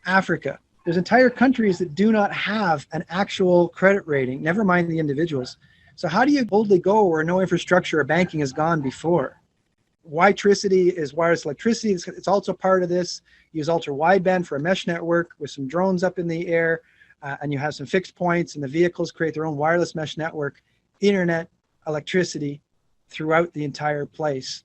Africa. There's entire countries that do not have an actual credit rating, never mind the individuals. So how do you boldly go where no infrastructure or banking has gone before? Wi-Tricity is wireless electricity. It's also part of this. Use ultra wideband for a mesh network with some drones up in the air, and you have some fixed points, and the vehicles create their own wireless mesh network, internet, electricity throughout the entire place.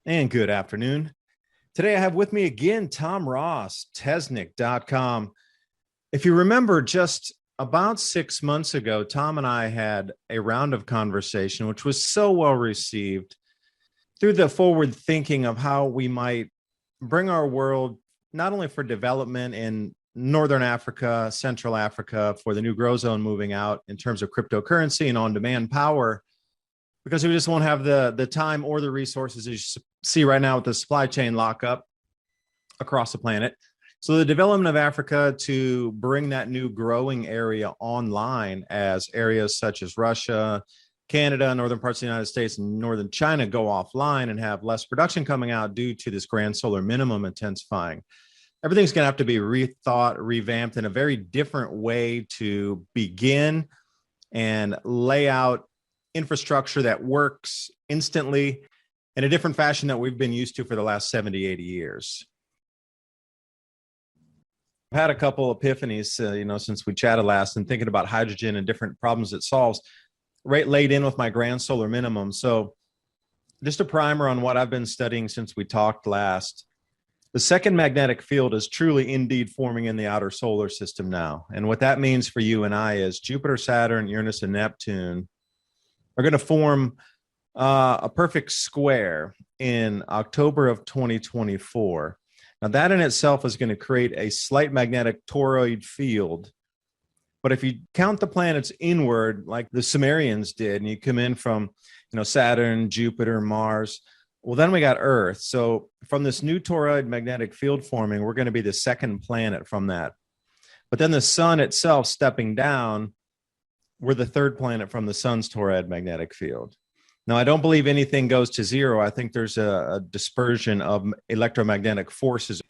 And good afternoon. Today I have with me again Tom Ross, Tesnic.com. If you remember, just about 6 months ago, Tom and I had a round of conversation, which was so well received through the forward thinking of how we might bring our world not only for development in Northern Africa, Central Africa, for the new grow zone moving out in terms of cryptocurrency and on-demand power, because we just won't have the time or the resources, as you see right now with the supply chain lockup across the planet. So the development of Africa to bring that new growing area online as areas such as Russia, Canada, northern parts of the United States, and northern China go offline and have less production coming out due to this grand solar minimum intensifying. Everything's going to have to be rethought, revamped in a very different way to begin and lay out infrastructure that works instantly in a different fashion that we've been used to for the last 70, 80 years. I've had a couple epiphanies, since we chatted last, and thinking about hydrogen and different problems it solves, right laid in with my grand solar minimum. So just a primer on what I've been studying since we talked last. The second magnetic field is truly indeed forming in the outer solar system now. And what that means for you and I is Jupiter, Saturn, Uranus, and Neptune are going to form a perfect square in October of 2024. Now, that in itself is going to create a slight magnetic toroid field. But if you count the planets inward, like the Sumerians did, and you come in from, Saturn, Jupiter, Mars, well, then we got Earth. So from this new toroid magnetic field forming, we're going to be the second planet from that. But then the sun itself stepping down, we're the third planet from the sun's toroid magnetic field. Now, I don't believe anything goes to zero. I think there's a dispersion of electromagnetic forces.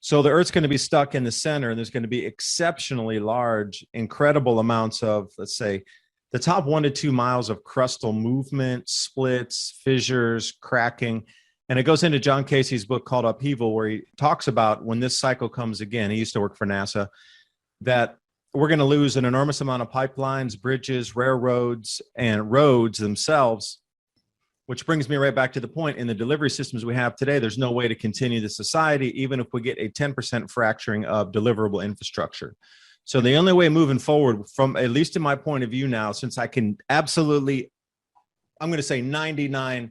So the Earth's going to be stuck in the center, and there's going to be exceptionally large, incredible amounts of, let's say, the top 1 to 2 miles of crustal movement, splits, fissures, cracking. And it goes into John Casey's book called Upheaval, where he talks about when this cycle comes again, he used to work for NASA, that we're going to lose an enormous amount of pipelines, bridges, railroads, and roads themselves, which brings me right back to the point in the delivery systems we have today. There's no way to continue the society, even if we get a 10% fracturing of deliverable infrastructure. So the only way moving forward, from at least in my point of view now, since I can absolutely, I'm going to say 99%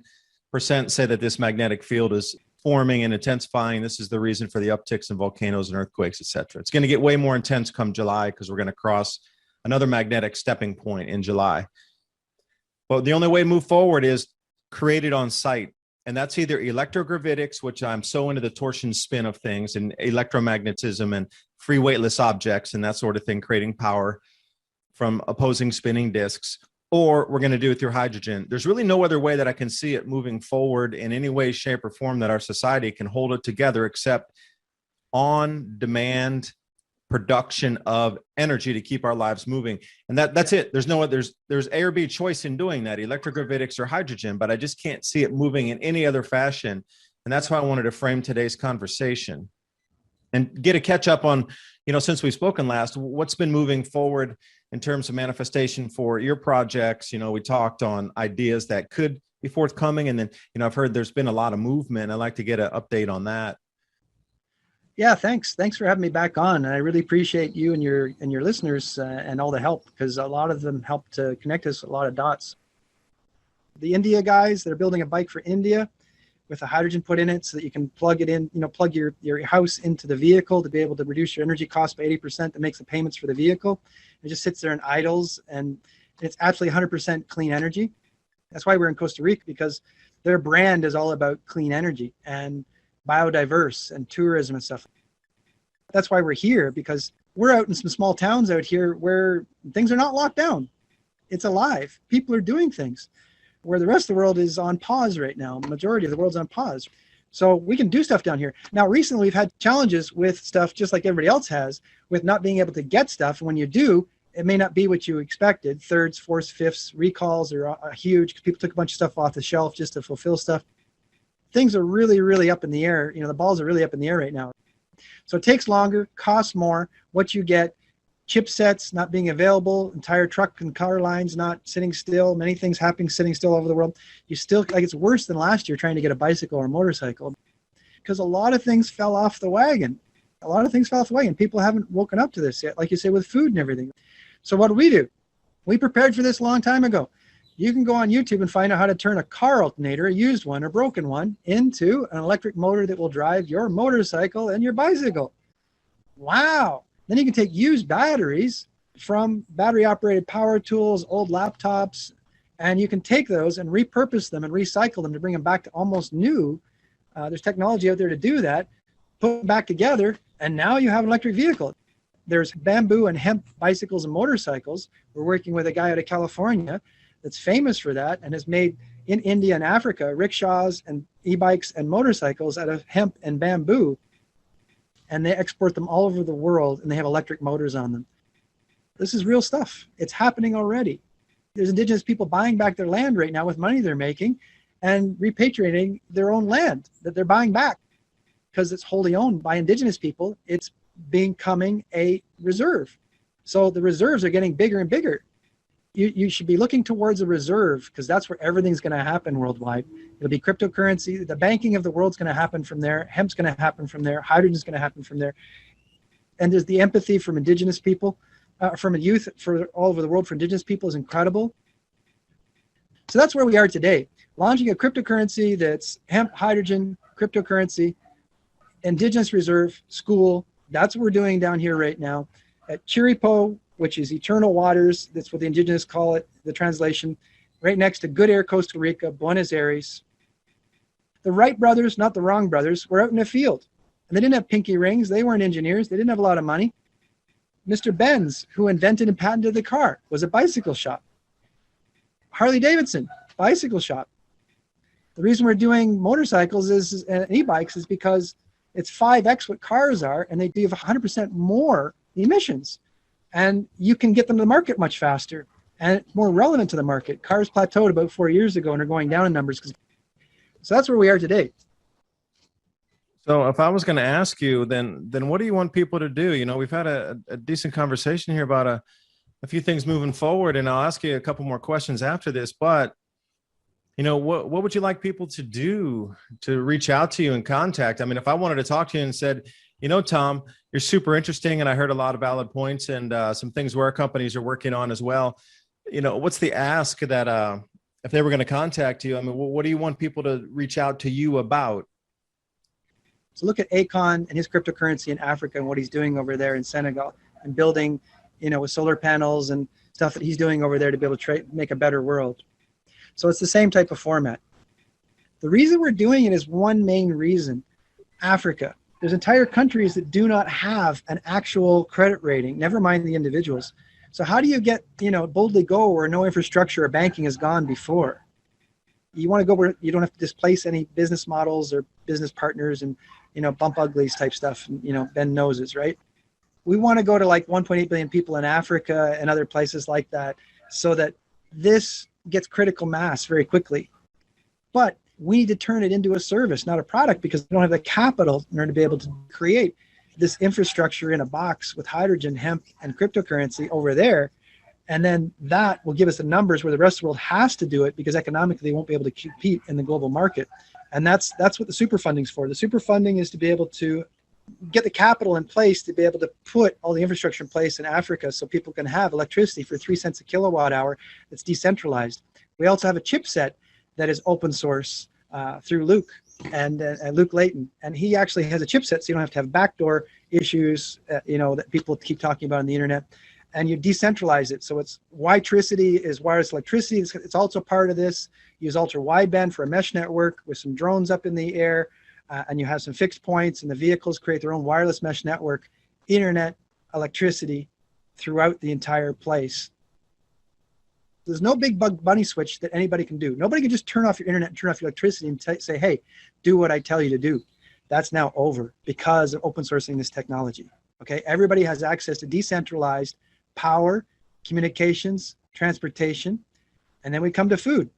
say that this magnetic field is forming and intensifying. This is the reason for the upticks in volcanoes and earthquakes, et cetera. It's going to get way more intense come July because we're going to cross another magnetic stepping point in July. But the only way to move forward is created on site. And that's either electrogravitics, which I'm so into the torsion spin of things, and electromagnetism and free weightless objects and that sort of thing, creating power from opposing spinning disks, or we're going to do it through hydrogen. There's really no other way that I can see it moving forward in any way, shape, or form that our society can hold it together except on-demand production of energy to keep our lives moving. And that's it. There's no other, there's A or B choice in doing that, electrogravitics or hydrogen, but I just can't see it moving in any other fashion. And that's why I wanted to frame today's conversation and get a catch up on, since we've spoken last, what's been moving forward in terms of manifestation for your projects. We talked on ideas that could be forthcoming. And then, I've heard there's been a lot of movement. I'd like to get an update on that. Yeah, thanks. Thanks for having me back on. And I really appreciate you and your listeners and all the help, because a lot of them help to connect us a lot of dots. The India guys that are building a bike for India with a hydrogen put in it so that you can plug it in, plug your house into the vehicle to be able to reduce your energy cost by 80%. That makes the payments for the vehicle. It just sits there and idles, and it's absolutely 100% clean energy. That's why we're in Costa Rica, because their brand is all about clean energy and biodiverse and tourism and stuff. That's why we're here, because we're out in some small towns out here where things are not locked down. It's alive. People are doing things where the rest of the world is on pause right now. The majority of the world's on pause. So we can do stuff down here. Now, recently we've had challenges with stuff just like everybody else has with not being able to get stuff. And when you do, it may not be what you expected. Thirds, fourths, fifths, recalls are huge because people took a bunch of stuff off the shelf just to fulfill stuff. Things are really, really up in the air. The balls are really up in the air right now. So it takes longer, costs more. What you get, chipsets not being available, entire truck and car lines not sitting still, many things happening sitting still all over the world. You still, like, it's worse than last year trying to get a bicycle or a motorcycle because a lot of things fell off the wagon. A lot of things fell off the wagon. People haven't woken up to this yet, like you say, with food and everything. So what do? We prepared for this a long time ago. You can go on YouTube and find out how to turn a car alternator, a used one or broken one, into an electric motor that will drive your motorcycle and your bicycle. Wow. Then you can take used batteries from battery-operated power tools, old laptops, and you can take those and repurpose them and recycle them to bring them back to almost new. There's technology out there to do that. Put them back together, and now you have an electric vehicle. There's bamboo and hemp bicycles and motorcycles. We're working with a guy out of California that's famous for that and has made in India and Africa rickshaws and e-bikes and motorcycles out of hemp and bamboo. And they export them all over the world, and they have electric motors on them. This is real stuff. It's happening already. There's indigenous people buying back their land right now with money they're making and repatriating their own land that they're buying back because it's wholly owned by indigenous people. It's becoming a reserve. So the reserves are getting bigger and bigger. You should be looking towards a reserve because that's where everything's going to happen worldwide. It'll be cryptocurrency. The banking of the world's going to happen from there. Hemp's going to happen from there. Hydrogen's going to happen from there. And there's the empathy from indigenous people, from a youth for all over the world for indigenous people is incredible. So that's where we are today. Launching a cryptocurrency that's hemp, hydrogen, cryptocurrency, indigenous reserve, school. That's what we're doing down here right now at Chiripo, which is eternal waters. That's what the indigenous call it, the translation, right next to Good Air, Costa Rica, Buenos Aires. The Wright brothers, not the wrong brothers, were out in a field. And they didn't have pinky rings. They weren't engineers. They didn't have a lot of money. Mr. Benz, who invented and patented the car, was a bicycle shop. Harley Davidson, bicycle shop. The reason we're doing motorcycles and e-bikes is because it's 5x what cars are, and they do 100% more emissions. And you can get them to the market much faster and more relevant to the market. Cars plateaued about 4 years ago and are going down in numbers. So that's where we are today. So if I was going to ask you, then what do you want people to do? We've had a decent conversation here about a few things moving forward, and I'll ask you a couple more questions after this. But, what would you like people to do to reach out to you and contact? I mean, if I wanted to talk to you and said, Tom, you're super interesting, and I heard a lot of valid points and some things where our companies are working on as well. What's the ask that if they were going to contact you? I mean, what do you want people to reach out to you about? So look at Akon and his cryptocurrency in Africa and what he's doing over there in Senegal and building, with solar panels and stuff that he's doing over there to be able to make a better world. So it's the same type of format. The reason we're doing it is one main reason. Africa. There's entire countries that do not have an actual credit rating, never mind the individuals. So how do you get, boldly go where no infrastructure or banking has gone before? You want to go where you don't have to displace any business models or business partners and, bump uglies type stuff, and, bend noses, right? We want to go to like 1.8 billion people in Africa and other places like that so that this gets critical mass very quickly. But we need to turn it into a service, not a product, because we don't have the capital in order to be able to create this infrastructure in a box with hydrogen, hemp, and cryptocurrency over there. And then that will give us the numbers where the rest of the world has to do it because economically they won't be able to compete in the global market. And that's what the super funding is for. The super funding is to be able to get the capital in place to be able to put all the infrastructure in place in Africa so people can have electricity for 3 cents a kilowatt hour that's decentralized. We also have a chipset that is open source through Luke and Luke Layton. And he actually has a chipset so you don't have to have backdoor issues, that people keep talking about on the internet. And you decentralize it. So it's Wi-Tricity is wireless electricity. It's also part of this. Use ultra wideband for a mesh network with some drones up in the air. And you have some fixed points, and the vehicles create their own wireless mesh network, internet, electricity throughout the entire place. There's no big bug bunny switch that anybody can do. Nobody can just turn off your internet and turn off your electricity and say, hey, do what I tell you to do. That's now over because of open sourcing this technology. Okay, everybody has access to decentralized power, communications, transportation, and then we come to food.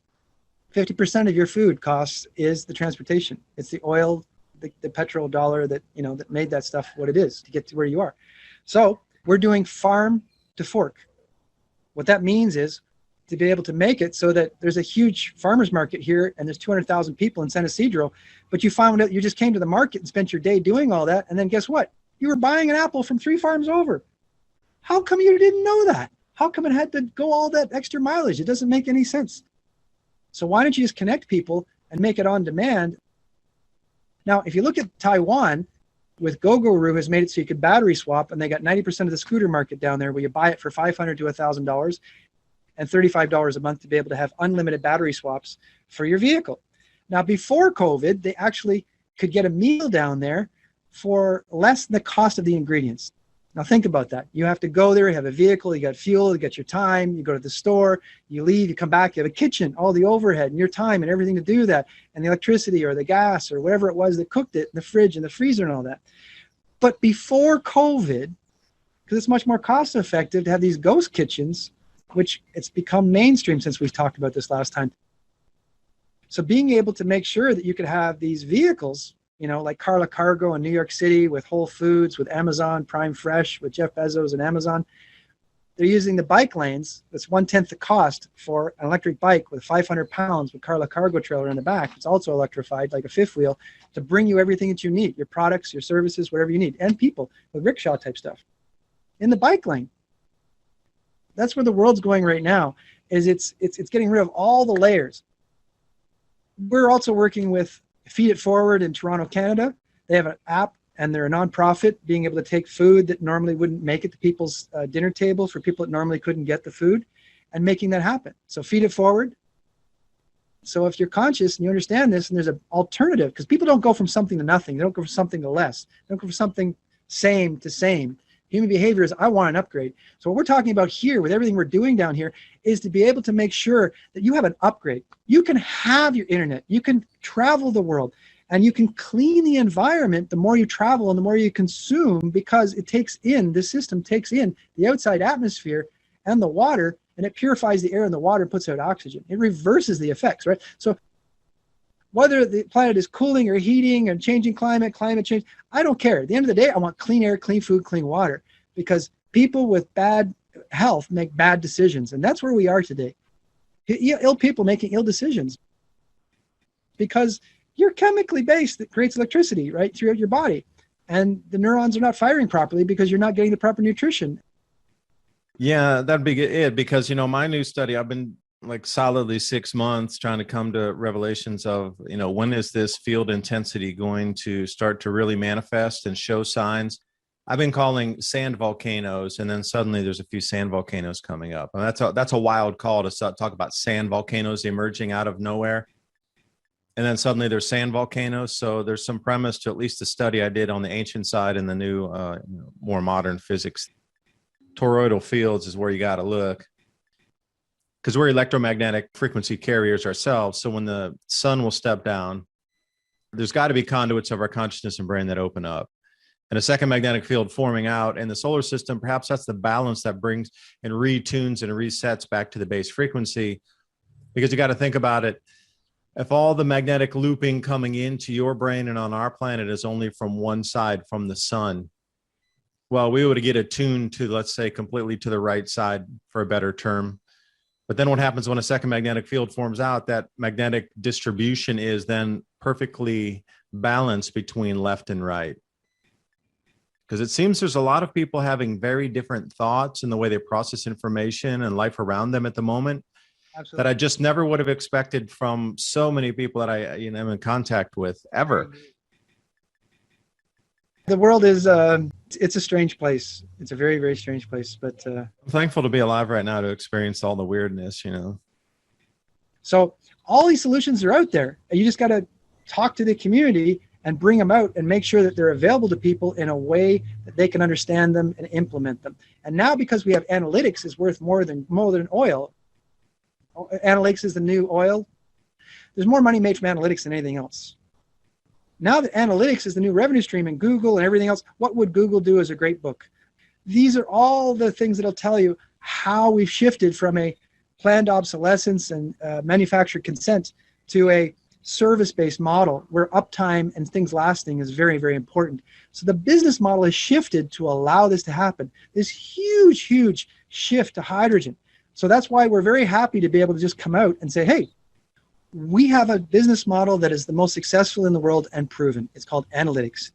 50% of your food costs is the transportation. It's the oil, the petrol dollar that, you know, that made that stuff what it is to get to where you are. So we're doing farm to fork. What that means is to be able to make it so that there's a huge farmer's market here and there's 200,000 people in San Isidro, but you found out you just came to the market and spent your day doing all that. And then guess what? You were buying an apple from 3 farms over. How come you didn't know that? How come it had to go all that extra mileage? It doesn't make any sense. So why don't you just connect people and make it on demand? Now, if you look at Taiwan, with Gogoro has made it so you could battery swap, and they got 90% of the scooter market down there where you buy it for $500 to $1,000 and $35 a month to be able to have unlimited battery swaps for your vehicle. Now, before COVID, they actually could get a meal down there for less than the cost of the ingredients. Now think about that. You have to go there, you have a vehicle, you got fuel, you got your time, you go to the store, you leave, you come back, you have a kitchen, all the overhead and your time and everything to do that, and the electricity or the gas or whatever it was that cooked it, the fridge and the freezer and all that. But before COVID, because it's much more cost effective to have these ghost kitchens, which it's become mainstream since we've talked about this last time. So being able to make sure that you could have these vehicles, you know, like Carla Cargo in New York City with Whole Foods, with Amazon, Prime Fresh, with Jeff Bezos and Amazon. They're using the bike lanes. That's 1/10 the cost for an electric bike with 500 pounds with Carla Cargo trailer in the back. It's also electrified like a fifth wheel to bring you everything that you need, your products, your services, whatever you need, and people with rickshaw type stuff in the bike lane. That's where the world's going right now, is it's getting rid of all the layers. We're also working with Feed It Forward in Toronto, Canada. They have an app and they're a nonprofit, being able to take food that normally wouldn't make it to people's dinner table for people that normally couldn't get the food and making that happen. So Feed It Forward. So if you're conscious and you understand this and there's an alternative, because people don't go from something to nothing. They don't go from something to less. They don't go from something same to same. Human behavior is, I want an upgrade. So what we're talking about here with everything we're doing down here is to be able to make sure that you have an upgrade. You can have your internet, you can travel the world, and you can clean the environment the more you travel and the more you consume, because it takes in, this system takes in the outside atmosphere and the water, and it purifies the air and the water and puts out oxygen. It reverses the effects, right? So whether the planet is cooling or heating and changing climate change, I don't care. At the end of the day, I want clean air, clean food, clean water, because people with bad health make bad decisions. And that's where we are today. Ill people making ill decisions because you're chemically based that creates electricity, right, throughout your body. And the neurons are not firing properly because you're not getting the proper nutrition. Yeah, that'd be it. Because, you know, my new study, I've been like solidly 6 months trying to come to revelations of, you know, when is this field intensity going to start to really manifest and show signs? I've been calling sand volcanoes, and then suddenly there's a few sand volcanoes coming up. And that's a wild call to talk about sand volcanoes emerging out of nowhere. And then suddenly there's sand volcanoes. So there's some premise to at least the study I did on the ancient side and the new, more modern physics. Toroidal fields is where you got to look, because we're electromagnetic frequency carriers ourselves. So when the sun will step down, there's got to be conduits of our consciousness and brain that open up. And a second magnetic field forming out in the solar system, perhaps that's the balance that brings and retunes and resets back to the base frequency. Because you got to think about it. If all the magnetic looping coming into your brain and on our planet is only from one side, from the sun, well, we would get attuned to, let's say, completely to the right side, for a better term. But then what happens when a second magnetic field forms out? That magnetic distribution is then perfectly balanced between left and right. Because it seems there's a lot of people having very different thoughts in the way they process information and life around them at the moment. Absolutely. That I just never would have expected from so many people that I am in contact with ever. The world is, it's a strange place. It's a very, very strange place. But I'm thankful to be alive right now to experience all the weirdness, you know. So all these solutions are out there. You just got to talk to the community and bring them out and make sure that they're available to people in a way that they can understand them and implement them. And now, because we have analytics is worth more than oil, Analytics is the new oil. There's more money made from analytics than anything else. Now that analytics is the new revenue stream in Google and everything else, What Would Google Do is a great book. These are all the things that'll tell you how we've shifted from a planned obsolescence and manufactured consent to a service-based model where uptime and things lasting is very, very important. So the business model has shifted to allow this to happen. This huge, huge shift to hydrogen. So that's why we're very happy to be able to just come out and say, hey, we have a business model that is the most successful in the world and proven. It's called analytics.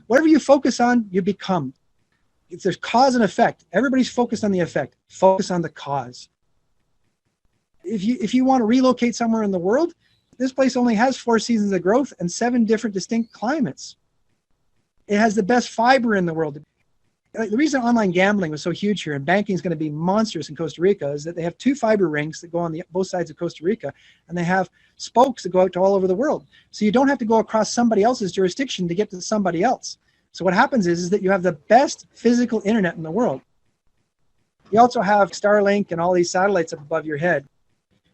Whatever you focus on, you become. If there's cause and effect, everybody's focused on the effect. Focus on the cause. If you want to relocate somewhere in the world, this place only has 4 seasons of growth and 7 different distinct climates. It has the best fiber in the world. The reason online gambling was so huge here and banking is going to be monstrous in Costa Rica is that they have 2 fiber rings that go on both sides of Costa Rica, and they have spokes that go out to all over the world. So you don't have to go across somebody else's jurisdiction to get to somebody else. So what happens is that you have the best physical internet in the world. You also have Starlink and all these satellites up above your head,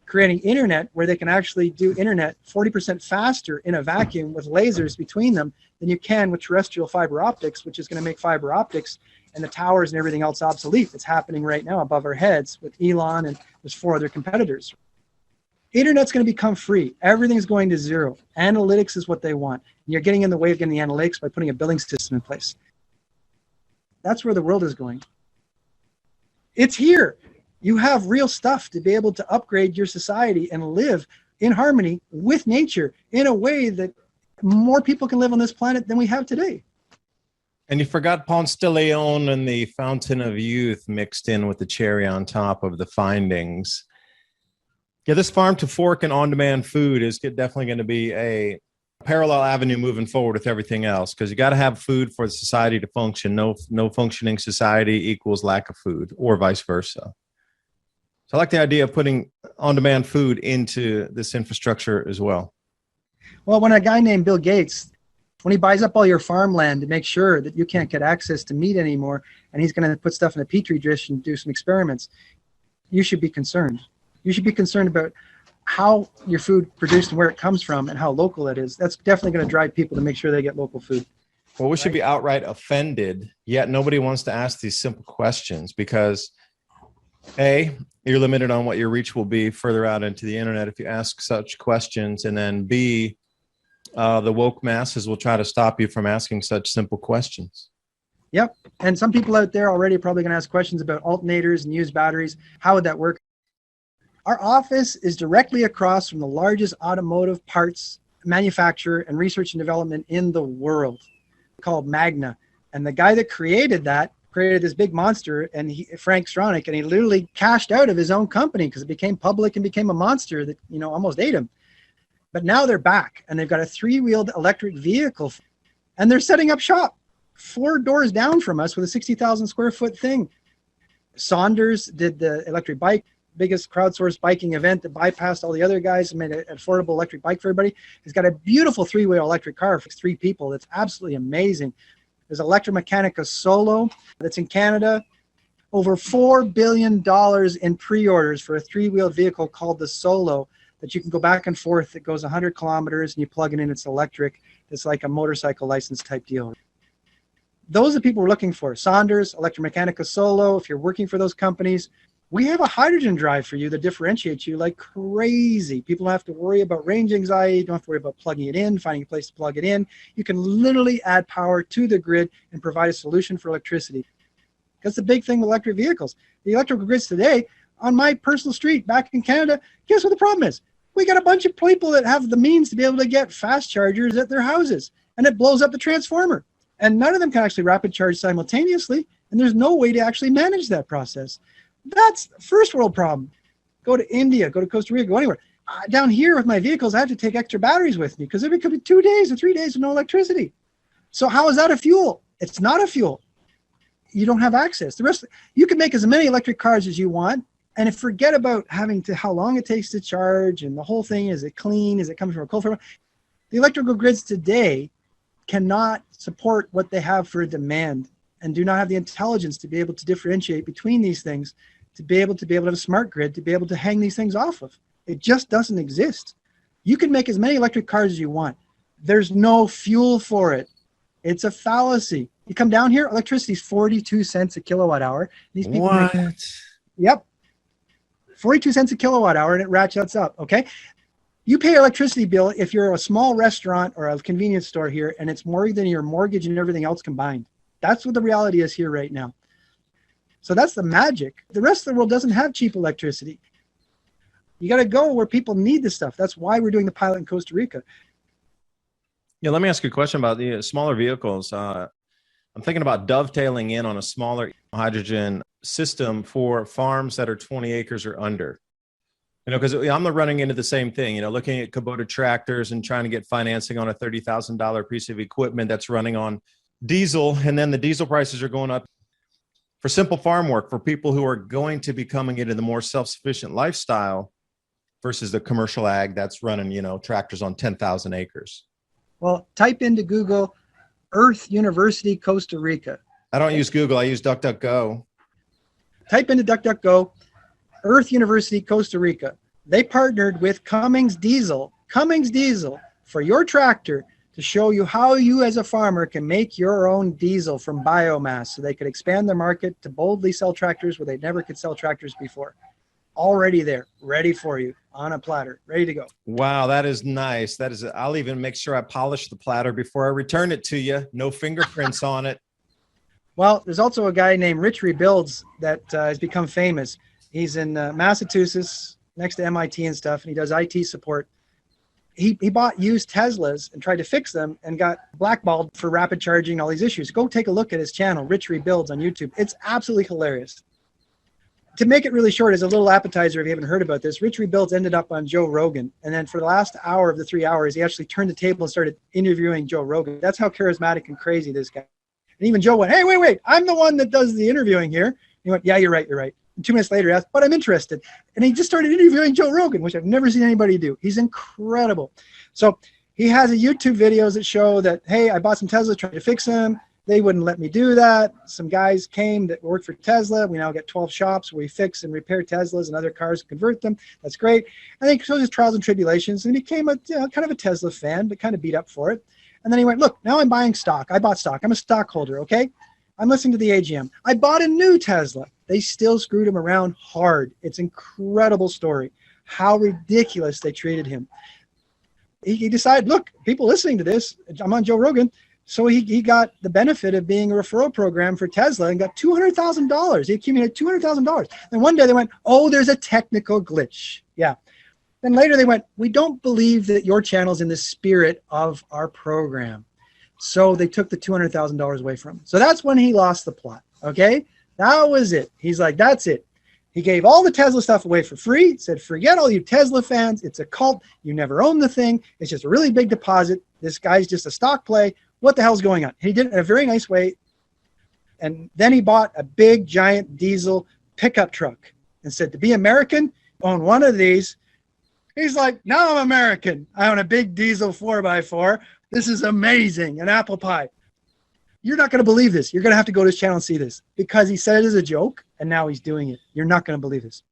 creating internet where they can actually do internet 40% faster in a vacuum with lasers between them than you can with terrestrial fiber optics, which is going to make fiber optics and the towers and everything else obsolete. It's happening right now above our heads with Elon, and there's 4 other competitors. Internet's going to become free. Everything's going to zero. Analytics is what they want. And you're getting in the way of getting the analytics by putting a billing system in place. That's where the world is going. It's here. You have real stuff to be able to upgrade your society and live in harmony with nature in a way that more people can live on this planet than we have today. And you forgot Ponce de Leon and the Fountain of Youth mixed in with the cherry on top of the findings. Yeah, this farm to fork and on-demand food is definitely going to be a parallel avenue moving forward with everything else, because you got to have food for the society to function. No functioning society equals lack of food, or vice versa. So I like the idea of putting on-demand food into this infrastructure as well. Well, when a guy named Bill Gates, when he buys up all your farmland to make sure that you can't get access to meat anymore, and he's going to put stuff in a petri dish and do some experiments, you should be concerned. You should be concerned about how your food produced and where it comes from and how local it is. That's definitely going to drive people to make sure they get local food. Well, we should be outright offended, yet nobody wants to ask these simple questions because, A, you're limited on what your reach will be further out into the internet if you ask such questions, and then B, the woke masses will try to stop you from asking such simple questions. Yep. And some people out there already are probably going to ask questions about alternators and used batteries. How would that work? Our office is directly across from the largest automotive parts manufacturer and research and development in the world, called Magna. And the guy that created this big monster, and Frank Stronach, and he literally cashed out of his own company because it became public and became a monster that, almost ate him. But now they're back, and they've got a 3-wheeled electric vehicle, and they're setting up shop 4 doors down from us with a 60,000 square foot thing. Saunders did the electric bike, biggest crowdsourced biking event that bypassed all the other guys and made an affordable electric bike for everybody. He's got a beautiful 3-wheel electric car for 3 people. That's absolutely amazing. There's Electromechanica Solo that's in Canada. Over $4 billion in pre-orders for a 3-wheeled vehicle called the Solo that you can go back and forth. It goes 100 kilometers and you plug it in. It's electric. It's like a motorcycle license type deal. Those are the people we're looking for. Saunders, Electromechanica Solo. If you're working for those companies, we have a hydrogen drive for you that differentiates you like crazy. People don't have to worry about range anxiety. Don't have to worry about plugging it in, finding a place to plug it in. You can literally add power to the grid and provide a solution for electricity. That's the big thing with electric vehicles. The electrical grids today, on my personal street back in Canada, guess what the problem is? We got a bunch of people that have the means to be able to get fast chargers at their houses, and it blows up the transformer. And none of them can actually rapid charge simultaneously, and there's no way to actually manage that process. That's the first world problem. Go to India, go to Costa Rica, go anywhere. Down here with my vehicles, I have to take extra batteries with me because there could be 2 days or 3 days with no electricity. So how is that a fuel? It's not a fuel. You don't have access. The rest, you can make as many electric cars as you want, and forget about how long it takes to charge and the whole thing. Is it clean? Is it coming from a coal farm? The electrical grids today cannot support what they have for demand and do not have the intelligence to be able to differentiate between these things to be able to have a smart grid to be able to hang these things off of. It just doesn't exist. You can make as many electric cars as you want. There's no fuel for it. It's a fallacy. You come down here, electricity is 42 cents a kilowatt hour. These people yep, 42 cents a kilowatt hour, and it ratchets up, okay? You pay your electricity bill if you're a small restaurant or a convenience store here, and it's more than your mortgage and everything else combined. That's what the reality is here right now. So that's the magic. The rest of the world doesn't have cheap electricity. You got to go where people need this stuff. That's why we're doing the pilot in Costa Rica. Yeah, let me ask you a question about the smaller vehicles. I'm thinking about dovetailing in on a smaller hydrogen system for farms that are 20 acres or under. Because I'm running into the same thing, looking at Kubota tractors and trying to get financing on a $30,000 piece of equipment that's running on diesel. And then the diesel prices are going up. For simple farm work, for people who are going to be coming into the more self-sufficient lifestyle versus the commercial ag that's running, tractors on 10,000 acres. Well, type into Google Earth University, Costa Rica. I don't use Google. I use DuckDuckGo. Type into DuckDuckGo, Earth University, Costa Rica. They partnered with Cummins Diesel for your tractor to show you how you as a farmer can make your own diesel from biomass so they could expand their market to boldly sell tractors where they never could sell tractors before. Already there, ready for you on a platter, ready to go. Wow, that is nice. I'll even make sure I polish the platter before I return it to you. No fingerprints on it. Well, there's also a guy named Rich Rebuilds that has become famous. He's in Massachusetts next to MIT and stuff, and he does IT support. He bought used Teslas and tried to fix them and got blackballed for rapid charging and all these issues. Go take a look at his channel, Rich Rebuilds on YouTube. It's absolutely hilarious. To make it really short, as a little appetizer, if you haven't heard about this, Rich Rebuilds ended up on Joe Rogan. And then for the last hour of the 3 hours, he actually turned the table and started interviewing Joe Rogan. That's how charismatic and crazy this guy. And even Joe went, hey, wait, I'm the one that does the interviewing here. He went, yeah, you're right. And 2 minutes later, he asked, but I'm interested. And he just started interviewing Joe Rogan, which I've never seen anybody do. He's incredible. So he has a YouTube videos that show that, hey, I bought some Tesla, tried to fix them. They wouldn't let me do that. Some guys came that worked for Tesla. We now get 12 shops where we fix and repair Teslas and other cars and convert them. That's great. And then he shows his trials and tribulations and he became a kind of a Tesla fan, but kind of beat up for it. And then he went, look, now I'm buying stock. I bought stock. I'm a stockholder, okay? I'm listening to the AGM. I bought a new Tesla. They still screwed him around hard. It's an incredible story. How ridiculous they treated him. He decided, look, people listening to this, I'm on Joe Rogan. So he got the benefit of being a referral program for Tesla and got $200,000. He accumulated $200,000. Then one day they went, oh, there's a technical glitch. Yeah. Then later they went, we don't believe that your channel's in the spirit of our program. So they took the $200,000 away from him. So that's when he lost the plot. Okay. That was it. He's like, that's it. He gave all the Tesla stuff away for free, said, forget all you Tesla fans. It's a cult. You never own the thing. It's just a really big deposit. This guy's just a stock play. What the hell's going on? He did it in a very nice way. And then he bought a big, giant diesel pickup truck and said, to be American, own one of these. He's like, now I'm American. I own a big diesel 4x4. This is amazing. An apple pie. You're not going to believe this. You're going to have to go to his channel and see this because he said it as a joke and now he's doing it. You're not going to believe this.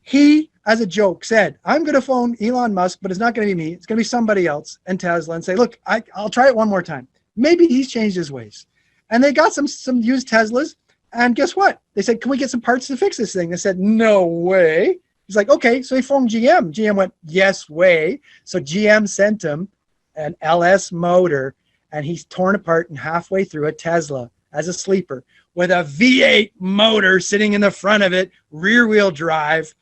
He, as a joke, said, I'm going to phone Elon Musk, but it's not going to be me. It's going to be somebody else and Tesla and say, look, I'll try it one more time. Maybe he's changed his ways. And they got some used Teslas. And guess what? They said, can we get some parts to fix this thing? They said, no way. He's like, okay. So he phoned GM. GM went, yes way. So GM sent him an LS motor and he's torn apart and halfway through a Tesla as a sleeper with a V8 motor sitting in the front of it, rear wheel drive,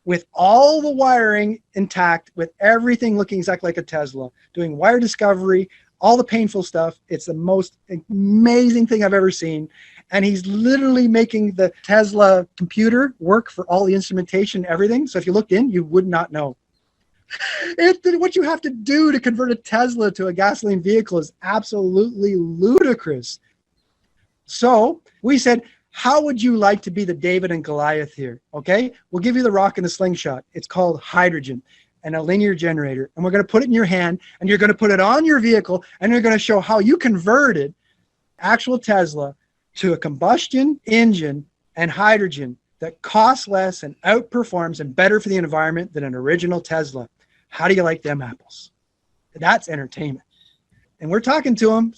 with all the wiring intact, with everything looking exactly like a Tesla, doing wire discovery, all the painful stuff. It's the most amazing thing I've ever seen. And he's literally making the Tesla computer work for all the instrumentation, everything. So if you looked in, you would not know. What you have to do to convert a Tesla to a gasoline vehicle is absolutely ludicrous. So we said, how would you like to be the David and Goliath here? Okay, we'll give you the rock and the slingshot. It's called hydrogen and a linear generator. And we're going to put it in your hand and you're going to put it on your vehicle and you're going to show how you converted actual Tesla to a combustion engine and hydrogen that costs less and outperforms and better for the environment than an original Tesla. How do you like them apples? That's entertainment. And we're talking to them.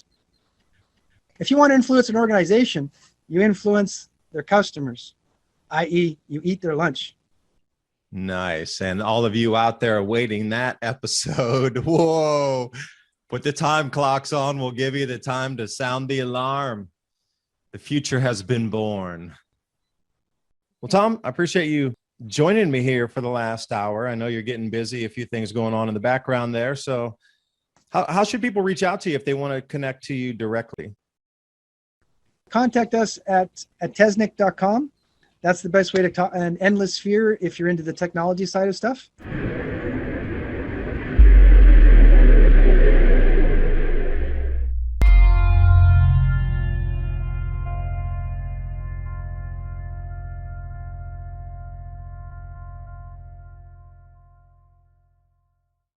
If you want to influence an organization, you influence their customers, i.e., you eat their lunch. Nice. And all of you out there awaiting that episode, whoa, put the time clocks on. We'll give you the time to sound the alarm. The future has been born. Well, Tom, I appreciate you joining me here for the last hour. I know you're getting busy, a few things going on in the background there. So how should people reach out to you if they want to connect to you directly? Contact us at tesnic.com. That's the best way to talk. And Endless Sphere if you're into the technology side of stuff.